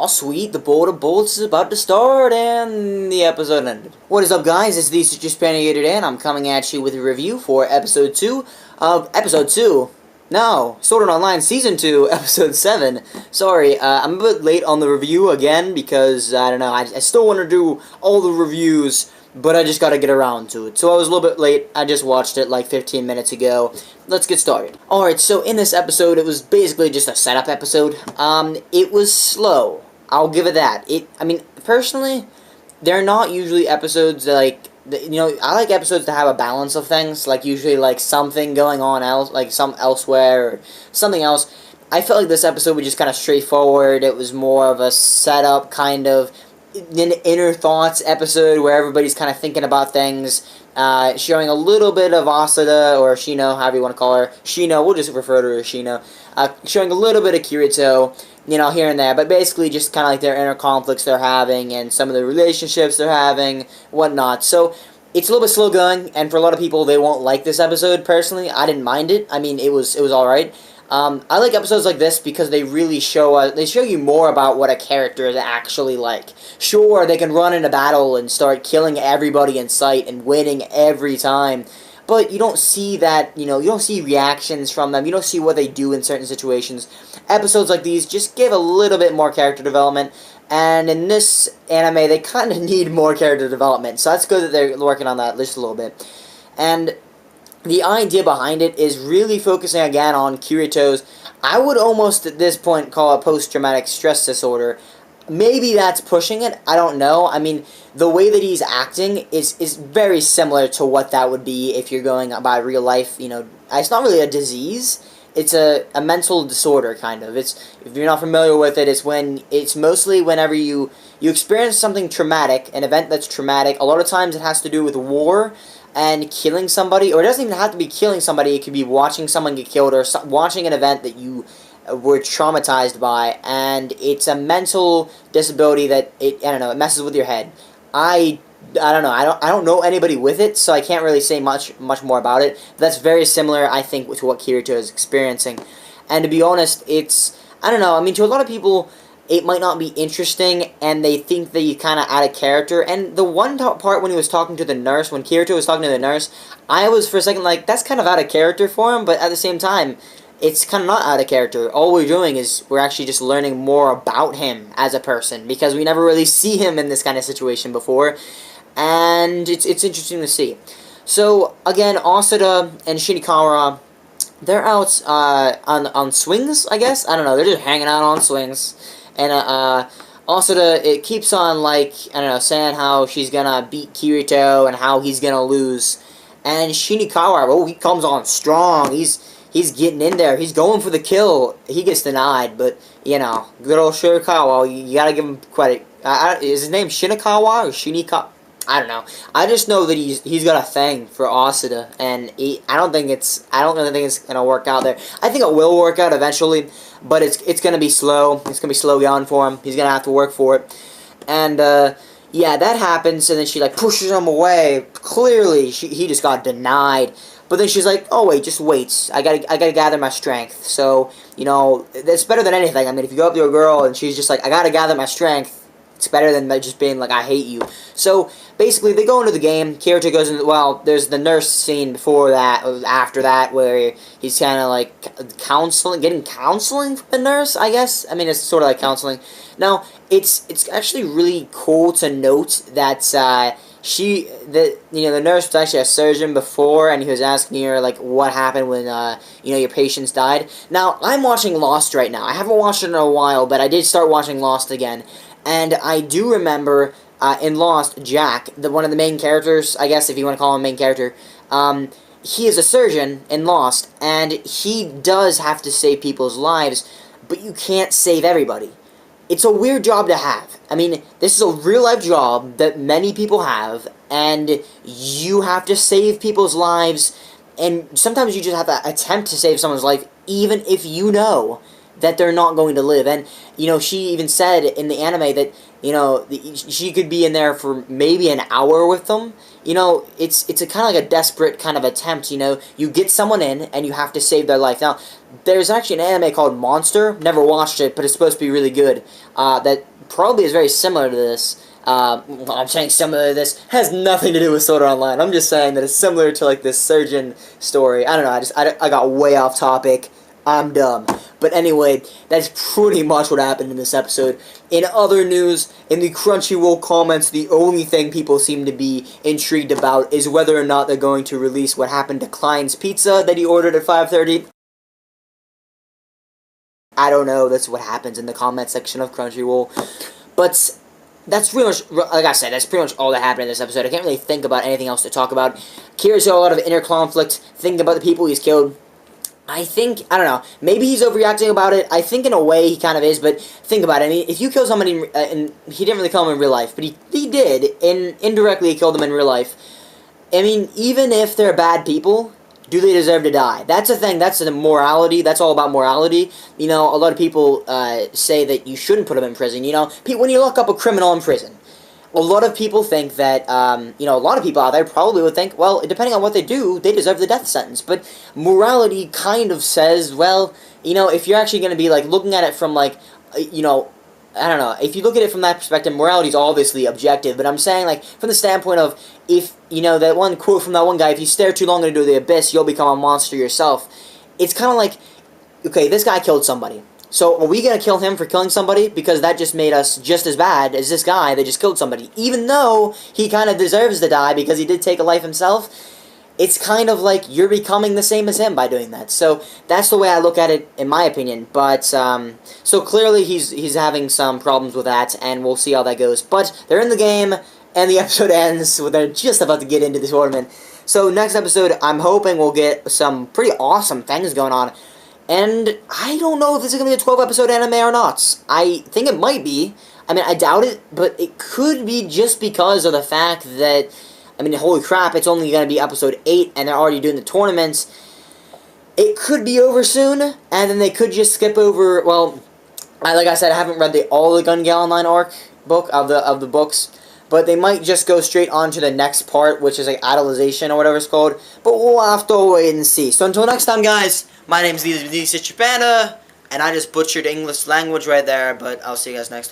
Oh sweet, the bolt of bolts is about to start, and the episode ended. What is up, guys? It's the Just here today, and I'm coming at you with a review for Episode 2 of Episode 2. No, Sword Art Online Season 2, Episode 7. Sorry, I'm a bit late on the review again, because, I don't know, I still want to do all the reviews, but I just gotta get around to it. So I was a little bit late. I just watched it like 15 minutes ago. Let's get started. Alright, so in this episode, it was basically just a setup episode. It was slow. I'll give it that. I mean, personally, they're not usually episodes like, I like episodes to have a balance of things, like usually like something going on else, like some elsewhere or something else. I felt like this episode was just kind of straightforward. It was more of a setup kind of an inner thoughts episode where everybody's kind of thinking about things, showing a little bit of Asada, or Shino, however you want to call her. Shino, we'll just refer to her as Shino. Showing a little bit of Kirito, here and there, but basically just kind of like their inner conflicts they're having and some of the relationships they're having, whatnot. So it's a little bit slow going, and for a lot of people, they won't like this episode. Personally, I didn't mind it. I mean, it was alright. I like episodes like this because they really show you more about what a character is actually like. Sure, they can run in a battle and start killing everybody in sight and winning every time, but you don't see that, you don't see reactions from them, you don't see what they do in certain situations. Episodes like these just give a little bit more character development, and in this anime, they kind of need more character development, so that's good that they're working on that just a little bit. And the idea behind it is really focusing again on Kirito's, I would almost at this point call it post-traumatic stress disorder. Maybe that's pushing it, I don't know. I mean, the way that he's acting is very similar to what that would be if you're going by real life, It's not really a disease, it's a mental disorder, kind of. If you're not familiar with it, it's mostly whenever you experience something traumatic, an event that's traumatic. A lot of times it has to do with war and killing somebody, or it doesn't even have to be killing somebody, it could be watching someone get killed, or watching an event that you were traumatized by, and it's a mental disability that, it messes with your head. I don't know, I don't know anybody with it, so I can't really say much more about it. That's very similar, I think, with what Kirito is experiencing. And to be honest, I don't know, I mean, to a lot of people, it might not be interesting, and they think that he's kind of out of character. And the one part when he was talking to the nurse, when Kirito was talking to the nurse, I was for a second like, that's kind of out of character for him, but at the same time, it's kind of not out of character. All we're doing is we're actually just learning more about him as a person, because we never really see him in this kind of situation before, and it's interesting to see. So, again, Asada and Shinikawa, they're out on swings, I guess? I don't know, they're just hanging out on swings. And Asada, it keeps on, like, saying how she's gonna beat Kirito and how he's gonna lose. And Shinikawa, he comes on strong. He's getting in there. He's going for the kill. He gets denied, but, good old Shinikawa, you gotta give him credit. Is his name Shinikawa or Shinikawa? I don't know. I just know that he's got a thing for Asada, and I don't really think it's gonna work out there. I think it will work out eventually, but it's gonna be slow. It's gonna be slow going for him. He's gonna have to work for it, and yeah, that happens, and then she like pushes him away. Clearly, he just got denied. But then she's like, "Oh wait, just wait. I gotta gather my strength." So that's better than anything. I mean, if you go up to a girl and she's just like, "I gotta gather my strength," it's better than just being like, "I hate you." So basically, they go into the game. Kirito goes into, there's the nurse scene before that, after that, where he's kind of like getting counseling from the nurse, I guess. I mean, it's sort of like counseling. Now, it's actually really cool to note that the nurse was actually a surgeon before, and he was asking her, like, what happened when, your patients died. Now, I'm watching Lost right now. I haven't watched it in a while, but I did start watching Lost again. And I do remember, in Lost, Jack, one of the main characters, I guess, if you want to call him main character, he is a surgeon in Lost, and he does have to save people's lives, but you can't save everybody. It's a weird job to have. I mean, this is a real-life job that many people have, and you have to save people's lives, and sometimes you just have to attempt to save someone's life, even if you know that they're not going to live. And, she even said in the anime that, she could be in there for maybe an hour with them. It's a kind of like a desperate kind of attempt, You get someone in, and you have to save their life. Now, there's actually an anime called Monster. Never watched it, but it's supposed to be really good. That probably is very similar to this. I'm saying similar to this, has nothing to do with Sword Art Online. I'm just saying that it's similar to like this surgeon story. I don't know, I got way off topic. I'm dumb. But anyway, that's pretty much what happened in this episode. In other news, in the Crunchyroll comments, the only thing people seem to be intrigued about is whether or not they're going to release what happened to Klein's Pizza that he ordered at 5:30. I don't know, that's what happens in the comment section of Crunchyroll. But that's pretty much, like I said, that's pretty much all that happened in this episode. I can't really think about anything else to talk about. Kirito, a lot of inner conflict, thinking about the people he's killed. I don't know, maybe he's overreacting about it. I think in a way he kind of is, but think about it. I mean, if you kill somebody, and he didn't really kill him in real life, but he did, and indirectly he killed them in real life. I mean, even if they're bad people, do they deserve to die? That's the thing, that's the morality, that's all about morality. You know, a lot of people say that you shouldn't put them in prison. You know, when you lock up a criminal in prison, a lot of people think that, you know, a lot of people out there probably would think, well, depending on what they do, they deserve the death sentence. But morality kind of says, well, you know, if you're actually going to be, like, looking at it from, like, you know, I don't know, if you look at it from that perspective, morality is obviously objective, but I'm saying, like, from the standpoint of, if, you know, that one quote from that one guy, if you stare too long into the abyss, you'll become a monster yourself. It's kind of like, okay, this guy killed somebody. So, are we going to kill him for killing somebody? Because that just made us just as bad as this guy that just killed somebody. Even though he kind of deserves to die because he did take a life himself, it's kind of like you're becoming the same as him by doing that. So, that's the way I look at it, in my opinion. But, so clearly he's having some problems with that, and we'll see how that goes. But, they're in the game, and the episode ends when they're just about to get into the tournament. So, next episode, I'm hoping we'll get some pretty awesome things going on. And I don't know if this is going to be a 12-episode anime or not. I think it might be. I mean, I doubt it, but it could be just because of the fact that, I mean, holy crap, it's only going to be episode 8, and they're already doing the tournaments. It could be over soon, and then they could just skip over, well, like I said, I haven't read all the Gun Gale Online arc book of the books, but they might just go straight on to the next part, which is like Idolization or whatever it's called. But we'll have to wait and see. So until next time, guys, my name's the Panda, and I just butchered English language right there, but I'll see you guys next time.